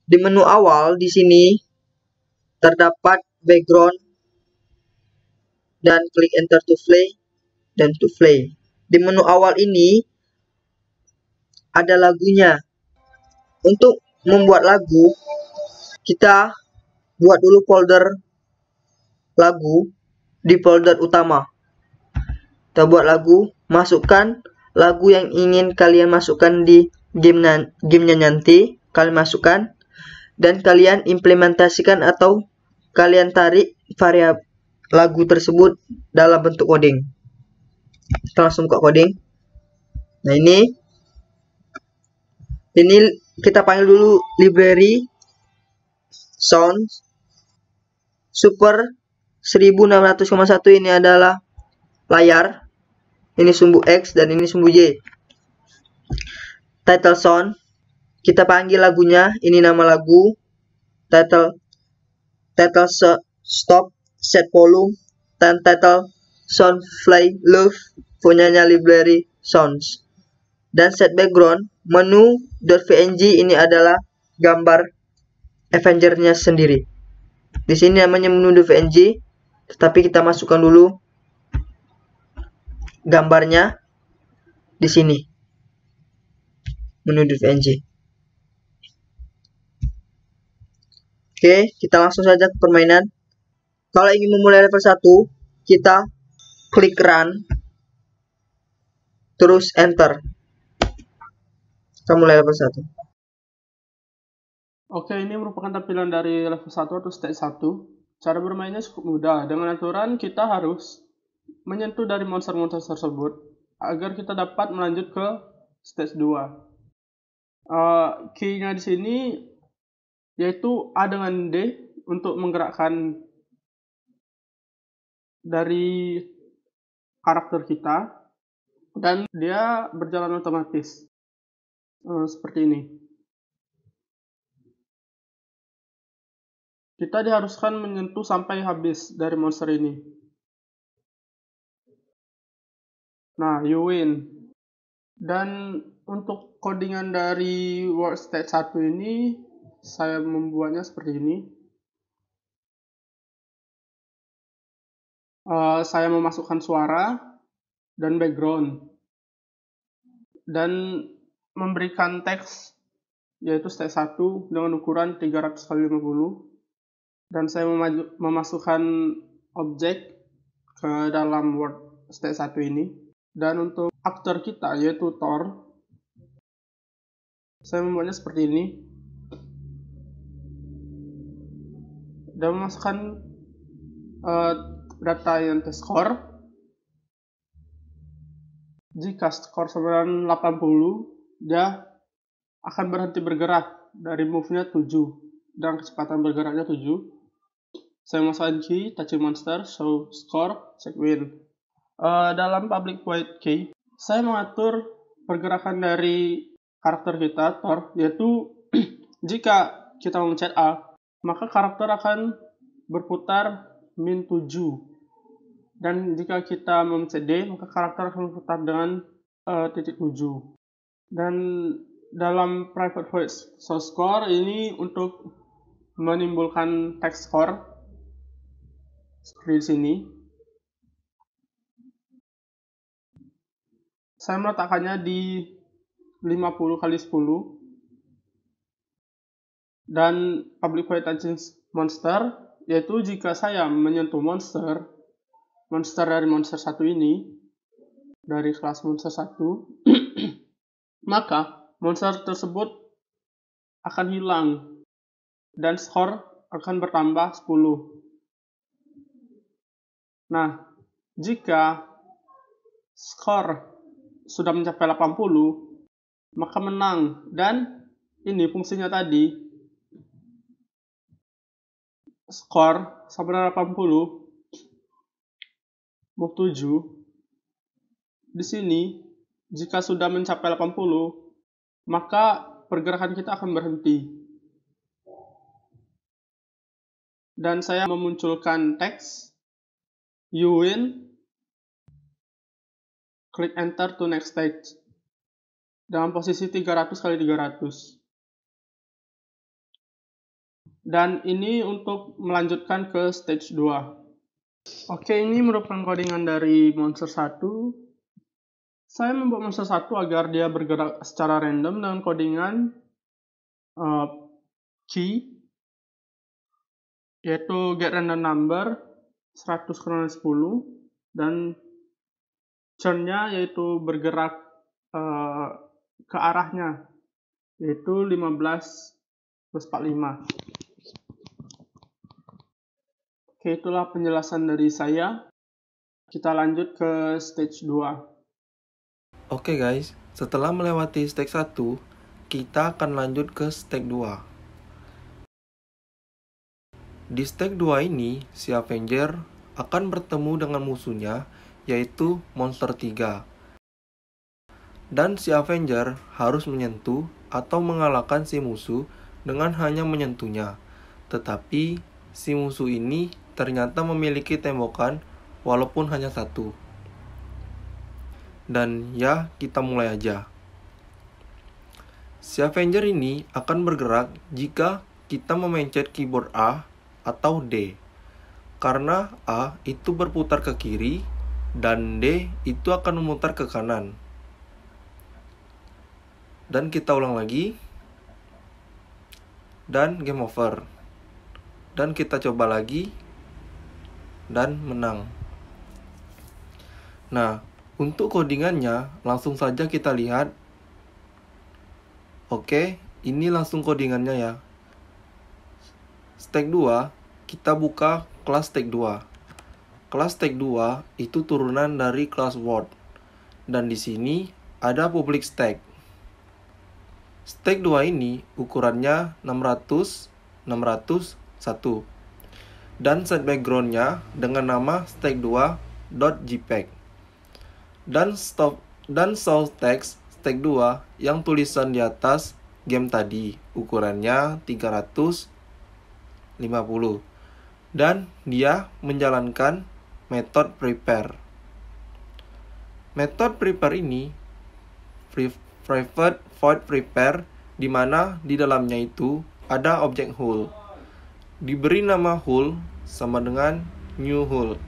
Di menu awal di sini terdapat background dan klik enter to play dan to play. Di menu awal ini ada lagunya. Untuk membuat lagu, kita buat dulu folder lagu di folder utama. Kita buat lagu, masukkan lagu yang ingin kalian masukkan di gamenya nanti, kalian masukkan dan kalian implementasikan atau kalian tarik variabel lagu tersebut dalam bentuk coding. Kita langsung buka coding. Nah, ini kita panggil dulu library sound super 1600,1. ini adalah layar, ini sumbu X dan ini sumbu Y. Title sound, kita panggil lagunya, ini nama lagu. Title stop, set volume, dan title sound play love punyanya library sounds. Dan set background, menu.png ini adalah gambar Avenger-nya sendiri. Di sini namanya menu.png, tetapi kita masukkan dulu gambarnya di sini. Menu.png. Oke, kita langsung saja ke permainan. Kalau ingin memulai level 1, kita klik run, terus enter. Kita mulai level 1. Oke, ini merupakan tampilan dari level 1 atau stage 1. Cara bermainnya cukup mudah. Dengan aturan kita harus menyentuh dari monster-monster tersebut agar kita dapat melanjut ke stage 2. Key-nya di sini yaitu A dengan D untuk menggerakkan dari karakter kita, dan dia berjalan otomatis seperti ini. Kita diharuskan menyentuh sampai habis dari monster ini. Nah, you win. Dan untuk codingan dari World Stage 1 ini, saya membuatnya seperti ini. Saya memasukkan suara dan background. Dan memberikan teks, yaitu stage 1 dengan ukuran 300x50. Dan saya memasukkan objek ke dalam World Stage 1 ini. Dan untuk aktor kita, yaitu Thor, saya membuatnya seperti ini. Dan memasukkan data yang skor. Jika skor 980, dia akan berhenti bergerak dari move-nya 7 dan kecepatan bergeraknya 7. Saya masukkan key, touching monster, show score, check win. Dalam public void key, saya mengatur pergerakan dari karakter kita, Thor, yaitu jika kita memencet A, maka karakter akan berputar min 7. Dan jika kita memencet D, maka karakter akan berputar dengan titik 7. Dan dalam private void show score ini untuk menimbulkan text score seperti di sini. Saya meletakkannya di 50x10. Dan public void touching monster, yaitu jika saya menyentuh monster dari monster 1 ini, dari kelas monster 1, maka monster tersebut akan hilang dan skor akan bertambah 10. Nah, jika skor sudah mencapai 80, maka menang. Dan ini fungsinya tadi, skor sampai 80, move 7. Di sini, jika sudah mencapai 80, maka pergerakan kita akan berhenti. Dan saya memunculkan teks, you win, klik enter to next stage, dalam posisi 300x300. Dan ini untuk melanjutkan ke stage 2. Oke, ini merupakan codingan dari monster 1. Saya membuat monster 1 agar dia bergerak secara random dengan codingan key, yaitu get random number 100 10, dan churn-nya yaitu bergerak ke arahnya, yaitu 15 plus 45. Oke, itulah penjelasan dari saya. Kita lanjut ke stage 2. Oke guys, setelah melewati stage 1, kita akan lanjut ke stage 2. Di stage 2 ini, si Avenger akan bertemu dengan musuhnya, yaitu monster 3. Dan si Avenger harus menyentuh atau mengalahkan si musuh dengan hanya menyentuhnya. Tetapi, si musuh ini ternyata memiliki tembakan walaupun hanya satu. Dan ya, kita mulai aja. Si Avenger ini akan bergerak jika kita memencet keyboard A atau D. Karena A itu berputar ke kiri dan D itu akan memutar ke kanan. Dan kita ulang lagi. Dan game over. Dan kita coba lagi. Dan menang. Nah, untuk codingannya, langsung saja kita lihat. Oke, ini langsung codingannya ya. Stage 2, kita buka kelas Stage 2. Kelas Stage 2 itu turunan dari kelas World. Dan di sini ada public stack. Stage 2 ini ukurannya 600, 600, 1. Dan set backgroundnya dengan nama stage2.jpg. Dan source text stage 2 yang tulisan di atas game tadi ukurannya 350. Dan dia menjalankan method prepare. Method prepare ini private void prepare, di mana di dalamnya itu ada objek hull. Diberi nama hull sama dengan new hull.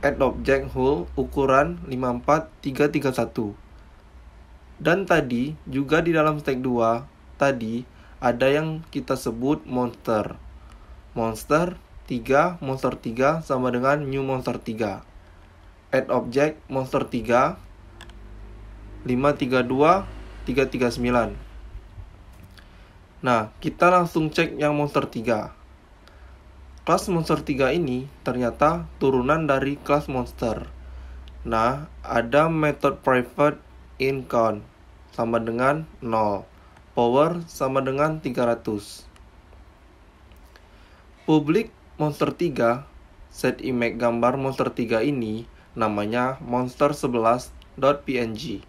Add object hull ukuran 54331. Dan tadi juga di dalam stage 2 tadi ada yang kita sebut monster. Monster 3 sama dengan new monster 3. Add object monster 3 532 339. Nah, kita langsung cek yang monster 3. Kelas monster 3 ini ternyata turunan dari kelas monster. Nah, ada method private in count sama dengan 0. Power sama dengan 300. Public monster 3, set image gambar monster 3 ini namanya monster11.png.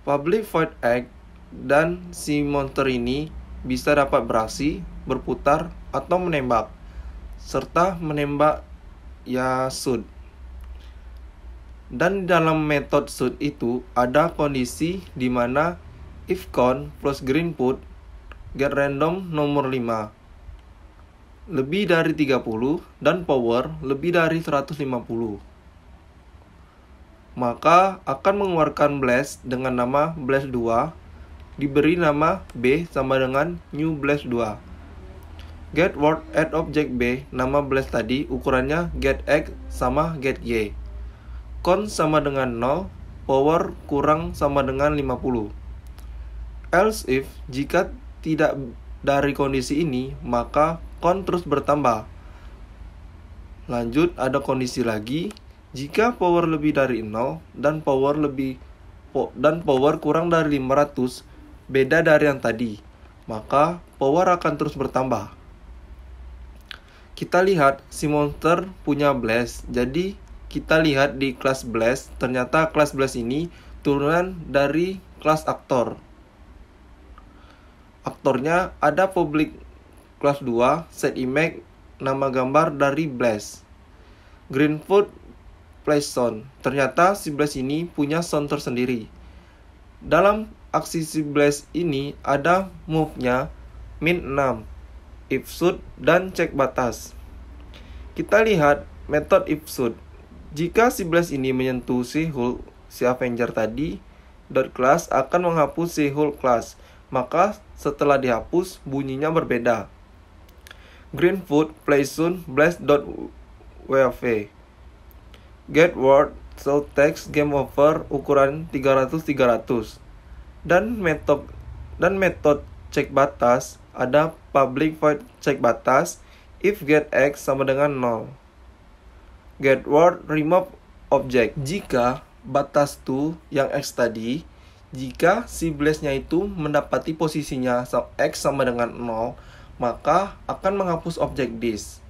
Public void egg, dan si monster ini bisa dapat beraksi, berputar, atau menembak, serta menembak ya shoot. Dan dalam metode shoot itu ada kondisi di mana if count plus green put get random nomor 5 lebih dari 30 dan power lebih dari 150, maka akan mengeluarkan blast dengan nama blast 2, diberi nama B sama dengan new blast 2. Get word add object B, nama blast tadi ukurannya get X sama get Y. Count sama dengan 0, power kurang sama dengan 50. Else if, jika tidak dari kondisi ini, maka count terus bertambah. Lanjut, ada kondisi lagi. Jika power lebih dari 0 dan power kurang dari 500, beda dari yang tadi, maka power akan terus bertambah. Kita lihat si monster punya blast. Jadi kita lihat di kelas blast, ternyata kelas blast ini turunan dari kelas aktor. Aktornya ada public kelas 2, set image, nama gambar dari blast. Greenfoot play sound. Ternyata si blast ini punya sound tersendiri. Dalam aksi si blast ini ada move-nya min 6. if should, dan cek batas. Kita lihat metode if should. Jika si blast ini menyentuh si Hulk, si Avenger tadi, dot class akan menghapus si Hulk class. Maka setelah dihapus, bunyinya berbeda. Greenfoot play soon blast.wv. Get word show text game over ukuran 300-300. Dan metode cek batas ada public void cek batas if get x sama dengan 0. Get word remove object. Jika batas to yang x tadi, jika si blast-nya itu mendapati posisinya x sama dengan 0, maka akan menghapus objek this.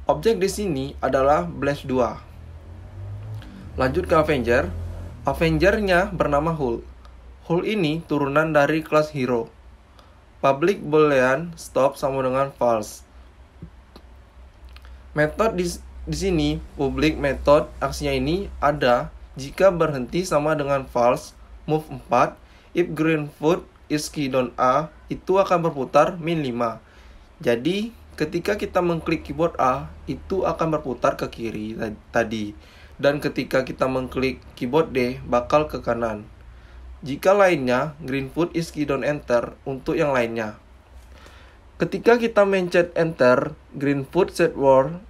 Objek this ini adalah blast 2. Lanjut ke Avenger. Avengernya bernama Hulk. Hulk ini turunan dari kelas hero. Public boolean stop sama dengan false. Metode di sini public method aksinya ini ada jika berhenti sama dengan false, move 4, if Greenfoot is key down A, itu akan berputar min 5. Jadi ketika kita mengklik keyboard A, itu akan berputar ke kiri tadi. Dan ketika kita mengklik keyboard D, bakal ke kanan. Jika lainnya, Greenfoot is key down enter untuk yang lainnya. Ketika kita mencet enter, Greenfoot set word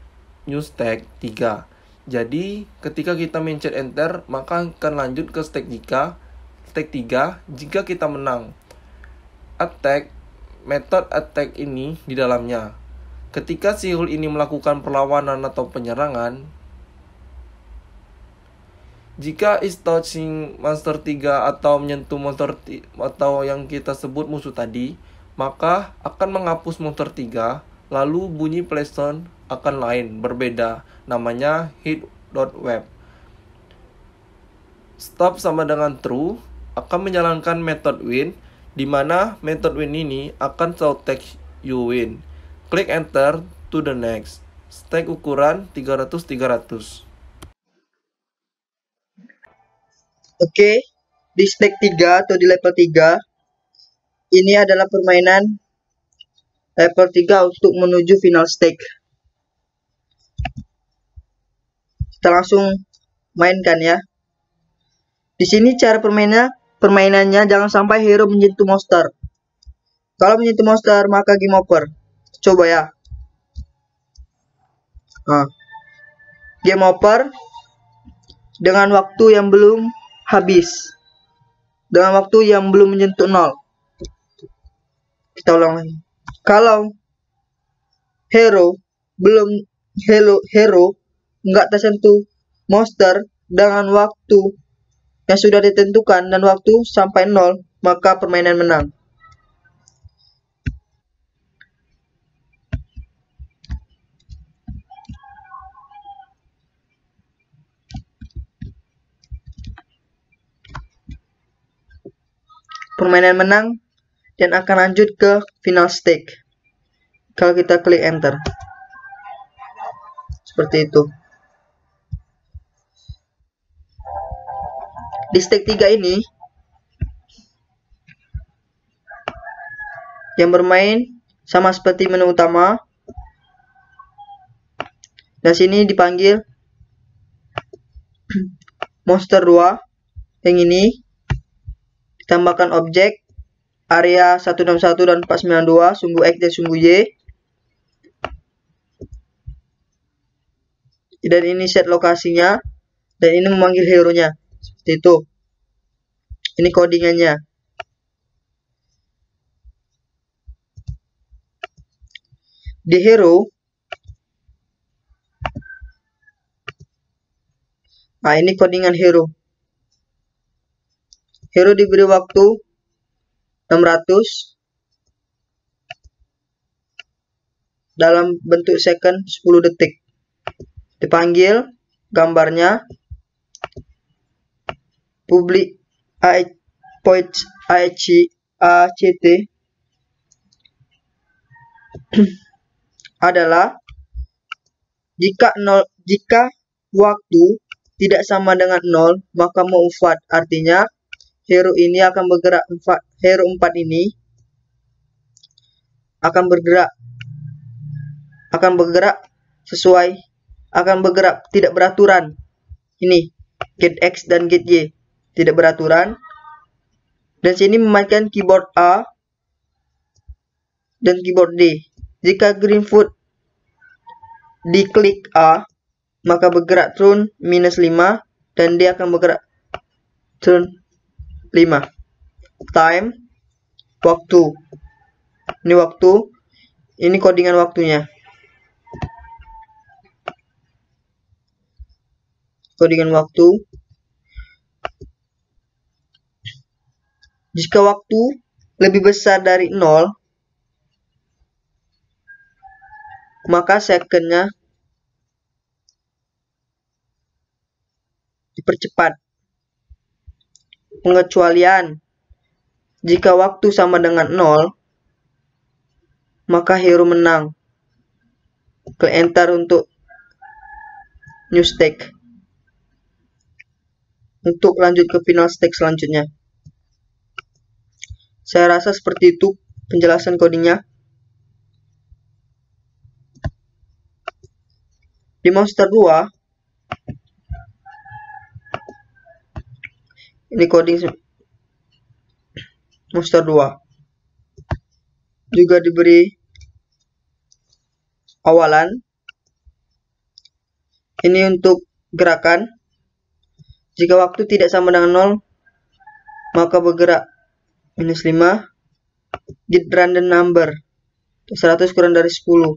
new stack 3. Jadi ketika kita mencet enter, maka akan lanjut ke stack 3 jika kita menang. Attack, metode attack ini di dalamnya. Ketika si Hulk ini melakukan perlawanan atau penyerangan, jika is touching monster 3 atau menyentuh monster atau yang kita sebut musuh tadi, maka akan menghapus monster 3, lalu bunyi playsound akan lain, berbeda, namanya hit.web. Stop sama dengan true akan menjalankan method win, di mana method win ini akan show text you win. Klik enter to the next. Stack ukuran 300-300. Oke, di stack 3 atau di level 3, ini adalah permainan level 3 untuk menuju final stake. Kita langsung mainkan ya. Di sini cara permainannya jangan sampai hero menyentuh monster. Kalau menyentuh monster maka game over. Coba ya. Game over dengan waktu yang belum habis. Dengan waktu yang belum menyentuh 0. Kita ulang lagi. Kalau hero nggak tersentuh monster dengan waktu yang sudah ditentukan dan waktu sampai 0, maka permainan menang. Permainan menang dan akan lanjut ke final stake kalau kita klik enter seperti itu. Di stake 3 ini yang bermain sama seperti menu utama, dan sini dipanggil monster 2. Yang ini ditambahkan objek area 161 dan 492, sumbu X dan sumbu Y. Dan ini set lokasinya, dan ini memanggil hero nya seperti itu. Ini codingannya. Di hero, nah ini codingan hero. Hero diberi waktu 600 dalam bentuk second 10 detik. Dipanggil gambarnya public act adalah jika waktu tidak sama dengan 0, maka move 4, artinya hero ini akan bergerak hero 4 ini akan bergerak akan bergerak tidak beraturan. Ini gate X dan gate Y tidak beraturan. Dan sini memainkan keyboard A dan keyboard D. Jika Greenfoot diklik A, maka bergerak turun -5 dan D akan bergerak turun 5. Time, waktu. Ini waktu. Ini codingan waktunya. Codingan waktu. Jika waktu lebih besar dari 0, maka secondnya dipercepat. Pengecualian. Jika waktu sama dengan 0, maka hero menang. Klik enter untuk new stake. Untuk lanjut ke final stake selanjutnya. Saya rasa seperti itu penjelasan codingnya. Di Monster 2, ini coding Monster 2 juga diberi awalan. Ini untuk gerakan. Jika waktu tidak sama dengan 0, maka bergerak -5. Get random number 100 kurang dari 10.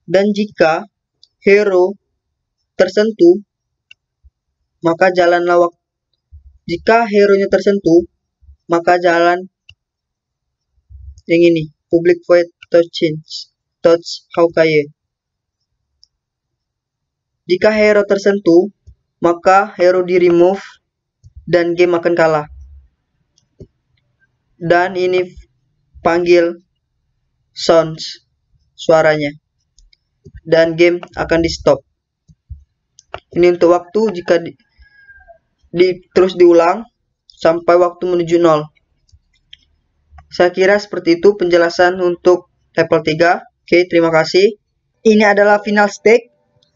Dan jika hero tersentuh, maka jalanlah waktu. Jika hero-nya tersentuh, maka jalan yang ini, public void touch Hawkeye. Jika hero tersentuh, maka hero di remove dan game akan kalah. Dan ini panggil sounds, suaranya, dan game akan di stop. Ini untuk waktu. Jika terus diulang sampai waktu menuju 0. Saya kira seperti itu penjelasan untuk level 3. Oke, terima kasih. Ini adalah final stake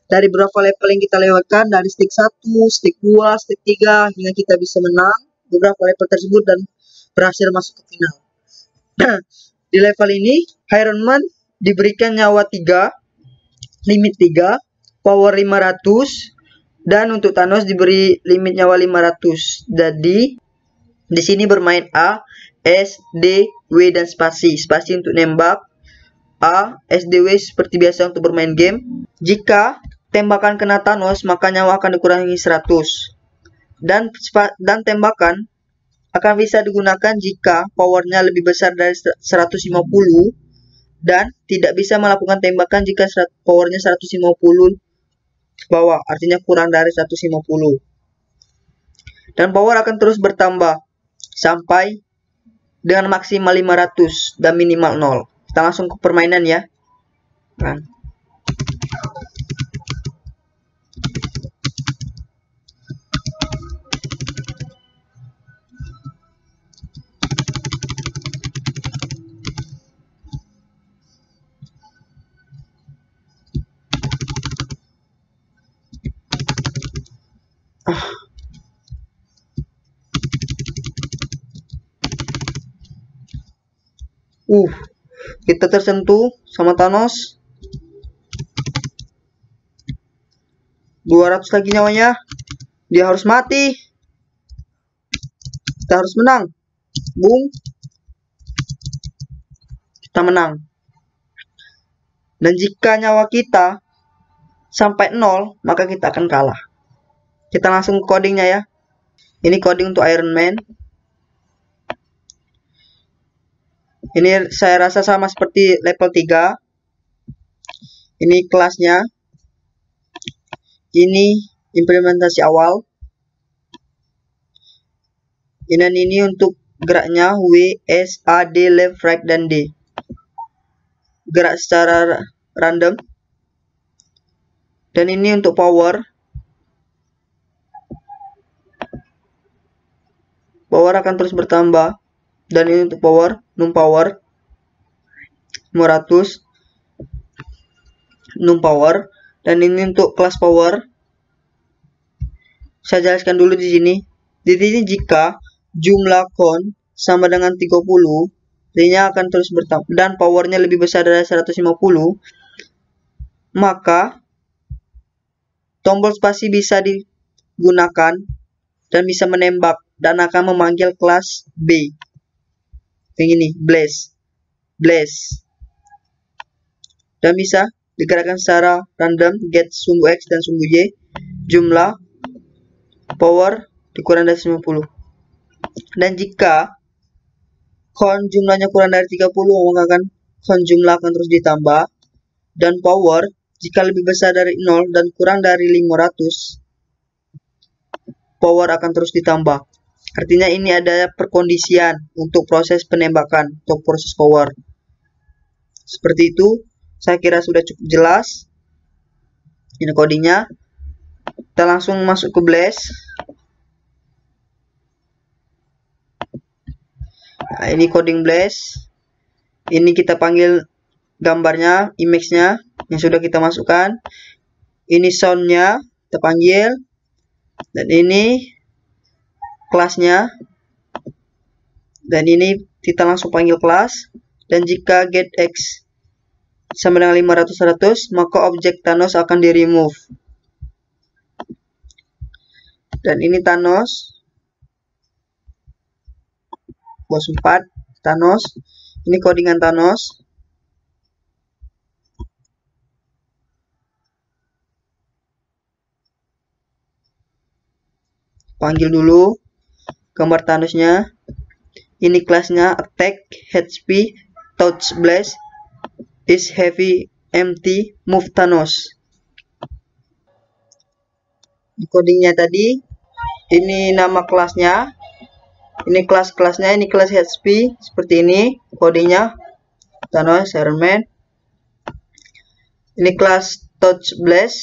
dari beberapa level yang kita lewatkan, dari stake 1, stake 2, stake 3 hingga kita bisa menang beberapa level tersebut dan berhasil masuk ke final. Di level ini Iron Man diberikan nyawa 3, limit 3, power 500, dan untuk Thanos diberi limit nyawa 500. Jadi di sini bermain A, S, D, W dan spasi. Spasi untuk nembak, A, S, D, W seperti biasa untuk bermain game. Jika tembakan kena Thanos, maka nyawa akan dikurangi 100. Dan tembakan akan bisa digunakan jika powernya lebih besar dari 150 dan tidak bisa melakukan tembakan jika powernya 150 bawah, artinya kurang dari 150. Dan power akan terus bertambah sampai dengan maksimal 500 dan minimal 0. Kita langsung ke permainan ya. Nah. Kita tersentuh sama Thanos. 200 lagi nyawanya. Dia harus mati. Kita harus menang. Boom. Kita menang. Dan jika nyawa kita sampai 0, maka kita akan kalah. Kita langsung ke codingnya ya. Ini coding untuk Iron Man. Ini saya rasa sama seperti level 3. Ini kelasnya. Ini implementasi awal. Dan ini untuk geraknya W, S, A, D, left, right, dan D. Gerak secara random. Dan ini untuk power. Power akan terus bertambah Dan ini untuk power, num power 500 num power, dan ini untuk kelas power. Saya jelaskan dulu di sini. Di sini jika jumlah con sama dengan 30, artinya akan terus bertambah dan powernya lebih besar dari 150, maka tombol spasi bisa digunakan dan bisa menembak dan akan memanggil kelas B. Yang ini, blast. Dan bisa digerakkan secara random, get sumbu X dan sumbu Y, jumlah power dikurang dari 90. Dan jika con jumlahnya kurang dari 30, maka akan con jumlah akan terus ditambah, dan power jika lebih besar dari 0 dan kurang dari 500, power akan terus ditambah. Artinya ini ada perkondisian untuk proses penembakan atau proses power. Seperti itu, saya kira sudah cukup jelas. Ini codingnya. Kita langsung masuk ke blast. Nah, ini coding blast. Ini kita panggil gambarnya, image-nya yang sudah kita masukkan. Ini sound-nya kita panggil. Dan ini kelasnya. Dan ini kita langsung panggil kelas. Dan jika get X sama dengan 500, maka objek Thanos akan di remove. Dan ini Thanos. Bos 4 Thanos. Ini codingan Thanos. Panggil dulu gambar Thanosnya. Ini kelasnya attack, HP, touch blast, is heavy, empty, move Thanos. Di codingnya tadi, ini nama kelasnya, ini kelasnya, ini kelas HP seperti ini codingnya, Thanos, Iron Man. Ini kelas touch blast.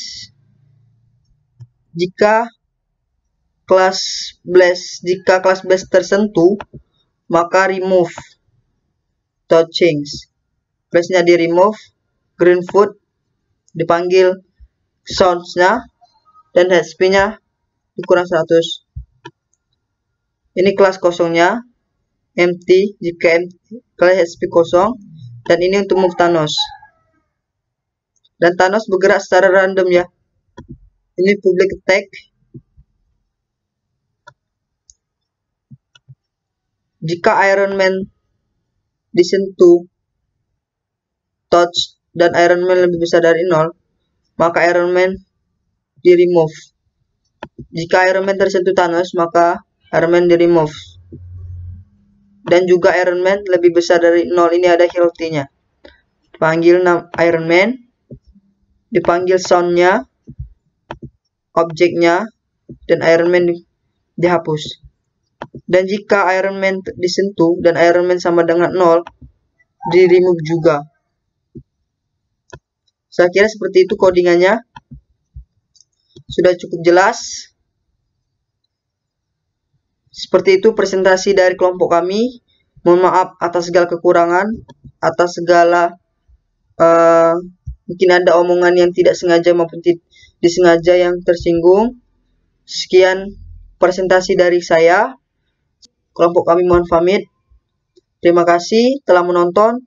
Jika kelas blast tersentuh, maka remove touchings. Blastnya di remove, green food dipanggil sounds-nya, dan HP-nya dikurang 100. Ini kelas kosongnya, empty jika kelas HP kosong, dan ini untuk move Thanos. Dan Thanos bergerak secara random ya. Ini public attack. Jika Iron Man disentuh touch dan Iron Man lebih besar dari 0, maka Iron Man di remove. Jika Iron Man tersentuh Thanos, maka Iron Man di remove. Dan juga Iron Man lebih besar dari 0, ini ada health-nya. Panggil Iron Man, dipanggil sound-nya, objeknya, dan Iron Man dihapus. Dan jika Iron Man disentuh dan Iron Man sama dengan 0, di remove juga. Saya kira seperti itu codingannya. Sudah cukup jelas. Seperti itu presentasi dari kelompok kami. Mohon maaf atas segala kekurangan, atas segala mungkin ada omongan yang tidak sengaja maupun disengaja yang tersinggung. Sekian presentasi dari saya. Kelompok kami mohon pamit. Terima kasih telah menonton.